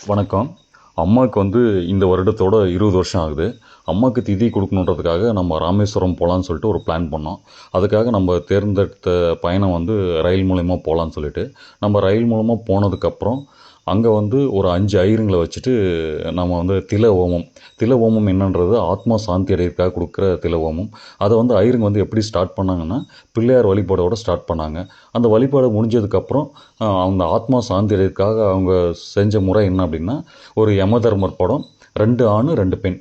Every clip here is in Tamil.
வணக்கம். அம்மாவுக்கு இந்த வருடத்தோட 20 வருஷம் ஆகுது. அம்மாவுக்கு திதி கொடுக்கணுன்றதுக்காக நம்ம ராமேஸ்வரம் போகலான்னு சொல்லிட்டு ஒரு பிளான் பண்ணோம். அதுக்காக நம்ம தேர்ந்தெடுத்த பயணம் ரயில் மூலயமா போகலான்னு சொல்லிட்டு, நம்ம ரயில் மூலமா போனதுக்கப்புறம், அங்கே ஒரு 5 ஐயருங்கள வச்சுட்டு நம்ம தில ஹோமம். தில ஹோமம் என்னன்றது ஆத்மா சாந்தி அடையறதுக்காக கொடுக்குற தில ஹோமம். அதை ஐயருங்க எப்படி ஸ்டார்ட் பண்ணாங்கன்னா, பிள்ளையார் வழிபாடோட ஸ்டார்ட் பண்ணாங்க. அந்த வழிபாடு முடிஞ்சதுக்கப்புறம் அந்த ஆத்மா சாந்தி அடையறதுக்காக அவங்க செஞ்ச முறை என்ன அப்படின்னா, ஒரு யமதர்மர் படம், 2 ஆண் 2 பெண்.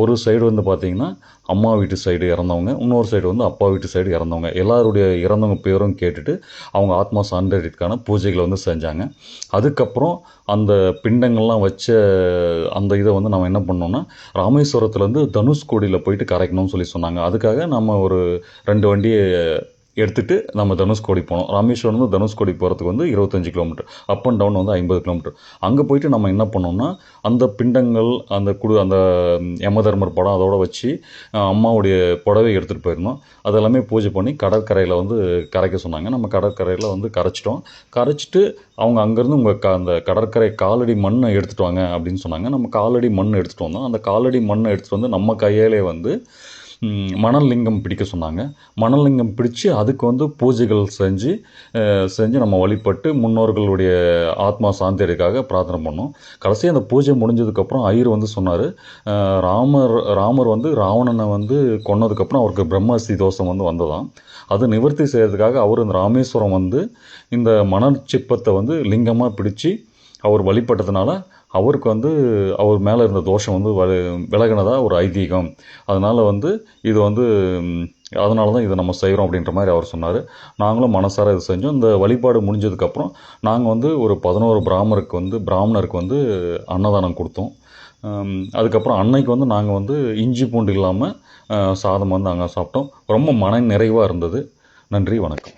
ஒரு சைடு பார்த்தீங்கன்னா அம்மா வீட்டு சைடு இறந்தவங்க, இன்னொரு சைடு அப்பா வீட்டு சைடு இறந்தவங்க. எல்லாருடைய இறந்தவங்க பேரும் கேட்டுட்டு அவங்க ஆத்மா சான்றதுக்கான பூஜைகளை செஞ்சாங்க. அதுக்கப்புறம் அந்த பிண்டங்கள்லாம் வச்ச அந்த இதை நம்ம என்ன பண்ணோம்னா, ராமேஸ்வரத்துலேருந்து தனுஷ்கோடியில் போயிட்டு கரைக்கணும்னு சொன்னாங்க. அதுக்காக நம்ம ஒரு 2 வண்டியை எடுத்துகிட்டு நம்ம தனுஷ்கோடி போனோம். ராமேஸ்வரம் தனுஷ்கோடி போகிறதுக்கு 25 kilometre, up and down 50 kilometre. அங்கே போயிட்டு நம்ம என்ன பண்ணோம்னா, அந்த பிண்டங்கள் அந்த யமதர்மர் படம் அதோட வச்சு அம்மாவுடைய புடவை எடுத்துகிட்டு போயிருந்தோம். அதெல்லாமே பூஜை பண்ணி கடற்கரையில் கரைக்க சொன்னாங்க. நம்ம கடற்கரையில் கரைச்சிட்டோம். கரைச்சிட்டு அவங்க அங்கேருந்து அந்த கடற்கரை காலடி மண்ணை எடுத்துகிட்டு வாங்க அப்படின்னு சொன்னாங்க. நம்ம காலடி மண் எடுத்துகிட்டு வந்தோம். அந்த காலடி மண்ணை எடுத்துகிட்டு நம்ம கையாலே மணல் லிங்கம் பிடிக்க சொன்னாங்க. மணல் லிங்கம் பிடிச்சி அதுக்கு பூஜைகள் செஞ்சு நம்ம வழிபட்டு முன்னோர்களுடைய ஆத்மா சாந்தியடைக்காக பிரார்த்தனை பண்ணோம். கடைசியாக அந்த பூஜை முடிஞ்சதுக்கப்புறம் ஐயர் சொன்னார், ராமர் ராவணனை கொன்னதுக்கப்புறம் அவருக்கு பிரம்மஹஸ்தி தோஷம் வந்ததாம். அதை நிவர்த்தி செய்கிறதுக்காக அவர் இந்த ராமேஸ்வரம் இந்த மணல் சிற்பத்தை லிங்கமாக பிடிச்சி அவர் வழிபட்டதுனால அவருக்கு அவர் மேலே இருந்த தோஷம் விலகினதாக ஒரு ஐதீகம். அதனால் இது அதனால தான் இதை நம்ம செய்கிறோம் அப்படின்ற மாதிரி அவர் சொன்னார். நாங்களும் மனசார இது செஞ்சோம். இந்த வழிபாடு முடிஞ்சதுக்கப்புறம் நாங்கள் ஒரு 11 பிராமணருக்கு அன்னதானம் கொடுத்தோம். அதுக்கப்புறம் அன்னைக்கு நாங்கள் இஞ்சி பூண்டு இல்லாமல் சாதம் அங்கே சாப்பிட்டோம். ரொம்ப மன நிறைவாக இருந்தது. நன்றி, வணக்கம்.